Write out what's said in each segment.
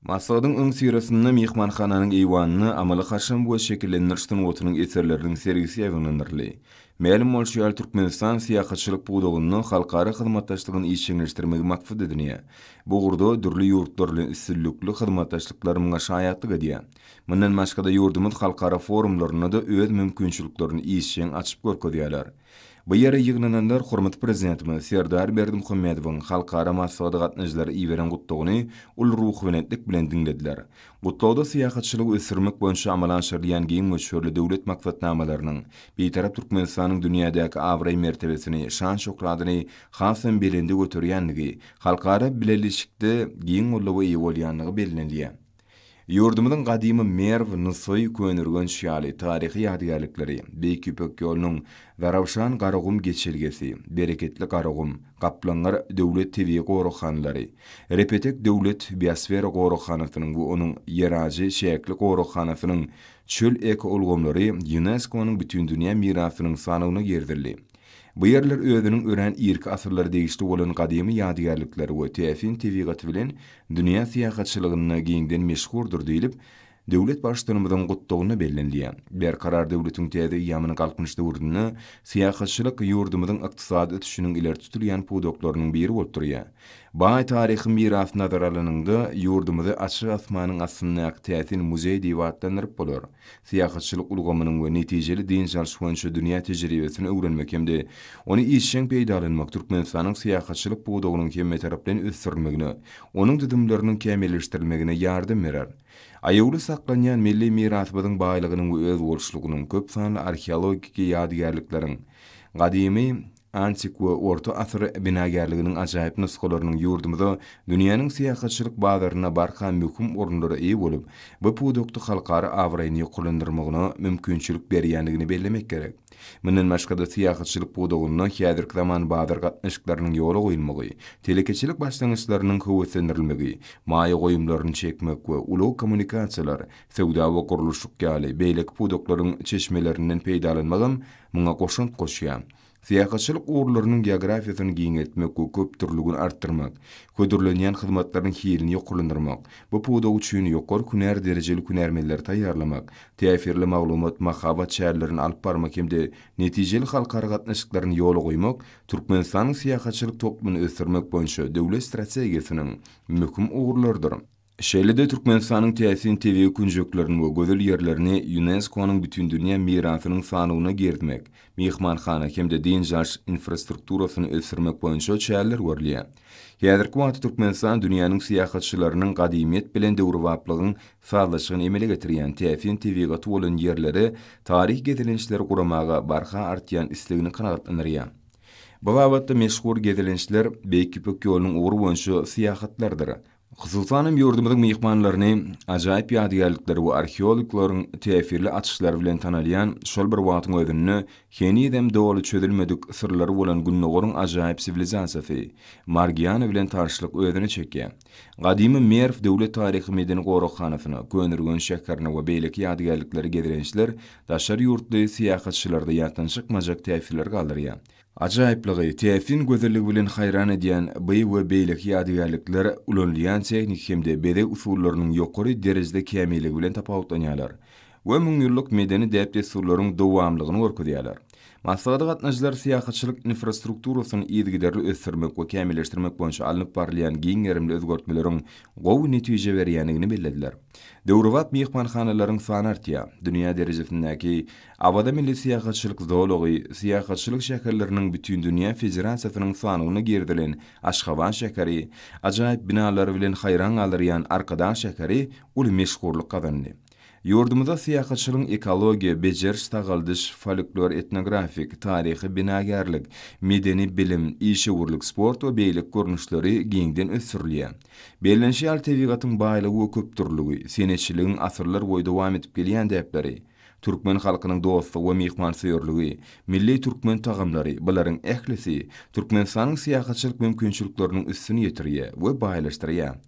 Masadyň öň sirasynda mehmanhananyň eýwanyny amaly haşam bu şekillendirişden otunyň eserleriniň sergisi ýagnanyrly. Ma'lum bolşy Türkmenistan syýahatçylyk buğdagyny halkara hyzmatdaşlygyny işçileşdirmegi maksat edinýär. Bu gurda dürli ýurtlarly üstünlükli hyzmatdaşlyklar muňa şaýatlyk edýär. Mundan başga-da ýurdumyz halkara forumlaryna da öz mümkinçiliklerini işçiň açyp görkezýärler. Bu ýere ýygnananlar hormat prezidentimiz Serdar Berdimuhammedowyň halkara massada gatnaşjylary iýeren gutlagyny ul ruh bilenlik bilen diňlediler. Gutlawda syýahatçylygy ösürmek boýunça amalanşyrýan giň meşhurly döwlet maksatnamalarynyň beýtarap Türkmenistanyň dünýädäki awray mertebesini, şan şöhratyny hasam belinde götürýänligi, halkara bilelikde giň ullawy iýe bolýanlygy bellenilýär. Ýurdumyzyň gadymy Merw Nusoy könürgen şýaly taryhy ýadygärlikleri, Beýküpek ýolunyň Garawşan Garagum geçilgesi, Bereketli Garagum, Gaplanlar döwlet TV goroxanlary, Repetek döwlet biosfera goroxanasynyň bu onuň ýeraji şäkli goroxanasynyň çöl ekologları UNESCO-nyň bütün dünýä mirasynyň sanawyna girdirildi. Bu yerler özüniň ören irki asyrlary degişli bolan gadymy ýadygärlikleri we TFN TV bilen dünýä syýahatçylygyna giňden meşhurdur diýilip, döwlet başçylygymyzyň gutlagyny bellenilýär. Berkarar döwletiň täze ýamyny galpynyşda urduny syýahatçylyk ýurdumyzyň ykdysady ötüşiniň ileri tutulan pudoklarynyň biri bolup durýar. Baý taryhy miras nazar alynynda ýurdumyzy açyk asmanyň aslyndaky täsini muzey diýip atlandyryp bolar. Syýahatçylyk ulgamynyň we netijeli diňsal şuwança dünýä tejribesini öwrenmek hemde ony işçiň peýdalanmak Türkmenistanyň syýahatçylyk buğdagynyň kemme tarapdan ösürmegine, onuň düdümleriniň kämilleşdirilmegine ýardam berer. Aýagly saklanýan milli mirasymyzyň baýlygynyň we öz bolşulygynyň köp sanly arheologik ýadygärlikleriň, gadymy antik we orta asr binagerliginiň ajaýyp nuskalarynyň ýurdumyza dünýäniň syýahatçylyk bazaryna barha möhüm orunlara eýe bolup, bu pudokty halkara awraýny ýokulandyrmagyna mümkinçilik berýänligini bellemek gerek. Mundan başga-da syýahatçylyk buğdagyny häzirki zaman bazar gatnaşyklarynyň ýola goýulmagy, telekeçilik başlangyçlarynyň höwetlendirilmegi, maýa goýumlaryny çekmek we uly kommunikasiýalar, sowda we guruluşlyk ýaly beýleki pudoklaryň çeşmelerinden peýdalanmagam muňa goşunt goşýar. Syýahatçylyk urlarynyň geografiýasyny giňetmek we köp türlügini artdyrmak, ködürlenýän hyzmatlaryň hilini ýokulandyrmak, bu pudak üçin ýokary küner derejeli künermeler taýýarlamak, täsirli maglumat mahabat şäherlerini alyp barmak hemde netijeli halkara gatnaşyklaryny ýola goýmak Türkmenistanyň syýahatçylyk toplumyny ösürmek boýunça döwlet strategiýasynyň möhüm ugurlarydyr. Şeýle-de Türkmenistanyň TFN TV künjeklerini we gözel ýerlerini UNESCO-nyň bütün dünýä mirasynyň sanawyna girdmek, mehmanhana hemde diňjaş infrastrukturasyny ösürmek boýunça çäherler görülýär. Häzirki wagtda Türkmenistan dünýäniň syýahatçylarynyň gadymyet bilen döwrwaplygyny sağlaşygyny emele getirýän TFN TV bolan ýerleri taryh gezilençleri guramaga barha artýan islegini kanagatlandyrýar. Bu wagtda meşhur gezilençler Beýküpek ýolunyň ugury boýunça syýahatlardyr. Hyzylsanym ýurdumyzyň mehmanlaryny ajaýyp ýadygärlikleri we arheologlaryň täsirli açyşlary bilen tanalýan şol bir wagtyň özünde henidem dogly çözülmedik sırlary bolan Günnogoryň ajaýyp sivilizasiýasy Margiana bilen tarşylyk özüne çekýär. Gadymy Merw döwlet taryhy medeni goroxanasyna, Könürgen şäherine we beýleki ýadygärlikleri gedirençler daşary ýurtly syýahatçylarda ýatanşyk majak täsirler galdyrýar. Ajaýyplygy TFN gözelligi bilen haýran edýän bu we beýleki ýadygärlikler ulanýan tehnik hemde bede usullarynyň ýokary derejede kämilligi bilen tapawutlanýarlar we müň ýyllyk medeni däp desturlaryň dowamlygyny görkezýärler. Maksady gatnaşyjylar syýahatçylyk infrastrukturasyny ýygyderli ösürmek we kämilleşdirmek boýunça alınıp barylýan giň ýerimli özgertmeleriň gowy netije berýänligini bellediler. Döwrewap mehmanhanalaryň sany artýar. Dünýä derejesindäki awada milli syýahatçylyk zoology, syýahatçylyk şäherleriniň bütün dünýä federasiýasynyň sanawyna girdilen Aşgabat şäheri, ajaýyp binalar bilen haýran galyrýan Arkadan şäheri uly meşhurlyk kazandy. Ýurdumyzda syýahatçylygyň ekologiýa, bejeriş tagaldyş, folklor, etnografik, taryhy, binagerlik, medeni bilim, işegurlyk, sport we beýlik görnüşleri giňden ösürilýär. Bellenşýär tebigatyň baýlygy we köp türlügi, senetçiligiň asyrlar boýy dowam edip gelýän däpleri, türkmen halkynyň dostlugy we mehmansyýarlygy, milli türkmen tagamlary, bularyň ählisi, Türkmenistanyň syýahatçylyk mümkinçilikleriniň üstüne ýetirýär we baýlaşdyrýar.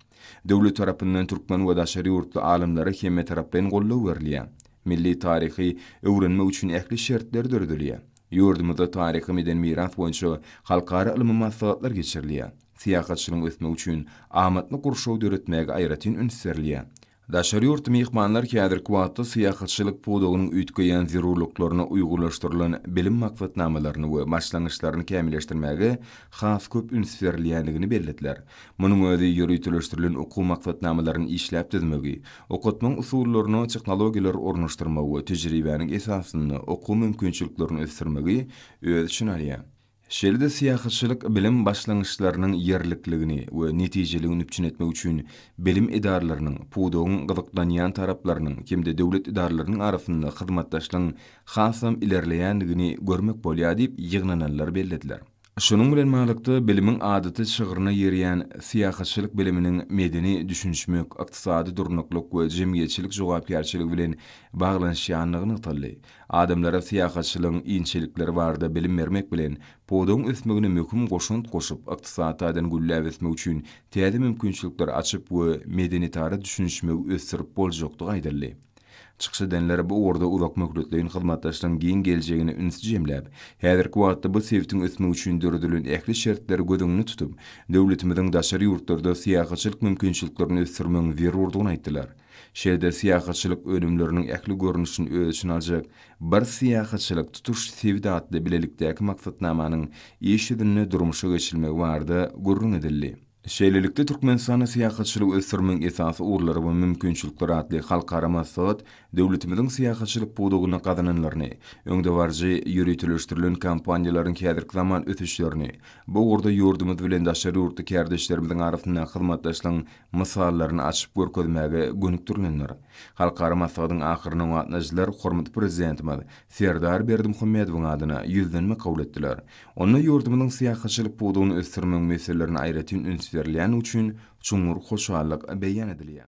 Döwlet tarapyndan türkmen we daşary ýurtly alimlary hemme tarapdan gollaw berilýär. Milli taryhy öwrenmek üçin ähli şertler döredilýär. Ýurdumyzda taryhy medeni miras boýunça halkara ilmi maslahatlar geçirilýär. siýasatçylyň ösmegi üçin amatly gurşaw döretmäge aýratyn ünsürliýär. Daşary ýurt mihmanlar kädirki wagtda syýasatçylyk pudugynyň üýtgeýän zerurlyklaryna uýgurlaşdyrylan bilim maksatnamalaryny we başlangyçlaryny kämilleşdirmäge has köp ünsürliýänligini belletdiler. Munyň özi ýürütüleşdirilen okuw maksatnamalaryny işläp düzmegi, okutmaň usullaryny tehnologiýalar ornaşdyrmagy we tejribäniň esasyny okuw mümkinçiliklerini ösdürmegi öz için alýar. Şeýle-de syýasatçylyk bilim başlangyçlarynyň ýerlikligini we netijeligini üpçün etmek üçin bilim edaralarynyň, pudugyň gyzyklanýan taraplarynyň kimde döwlet edaralarynyň arasynda hyzmatdaşlygyň hasam ilerleýändigini görmek bolýar diýip ýygnananlar bellediler. Şunun bilen maglykda bilimiň adaty şygyryna ýerýän syýasatçylyk biliminiň medeni düşünşmek, ykdysady durnuklyk we jemgyýetçilik jogapkärçiligi bilen baglanyşýanlygyny ýytaly. Adamlara syýasatçylygyň inçelikleri barada bilim bermek bilen pudugyň ösmegine möhüm goşunt goşup ykdysadyň gülläp ösmegi üçin täze mümkinçilikler açyp we medeniyetary düşünşmegi ösdürip boljakdygy aýdyldy. Çykyş edenler bu orada uzak möhletleýin hyzmatdaşlygyň giň geljegini ünsüz jemläp, häzirki wagtda bu sebäpden ösmegi üçin döredilen ähli şertleri gözüňde tutup, döwletimiziň daşary ýurtlarda syýasatçylyk mümkinçiliklerini ösdürmegiň zerurdygyny aýtdylar. Şeýle syýasatçylyk önümleriniň ähli görnüşini öz için aljak bir syýasatçylyk tutuş sebäbi atly bilelikdäki maksatnamanyň işidini durmuşa geçilmegi barada gurrun edildi. Şeýlelikde Türkmenistana syýasatçylyk ösdürmegiň esasy urlary we mümkinçilikleri atly halkara maksat döwletimiziň syýasatçylyk pudugyna gazananlaryny, öňde barjy ýürütüleşdirilen kampaniýalaryň häzirki zaman ötüşlerini, bu urda ýurdumyz bilen daşary ýurtda kärdeşlerimiziň arasynda hyzmatdaşlygyň mysallaryny açyp görkezmäge gönükdirlenler. Halkara maksadyň ahyryny watnaşylar hormat prezidentimiz Serdar Berdimuhammedowyň adyna ýüzlenme kabul etdiler. Onda ýurdumyzyň syýasatçylyk pudugyny ösdürmek meselelerini aýratyn ünsürliýän üçin çuňur hoşallyk beýan edilýär.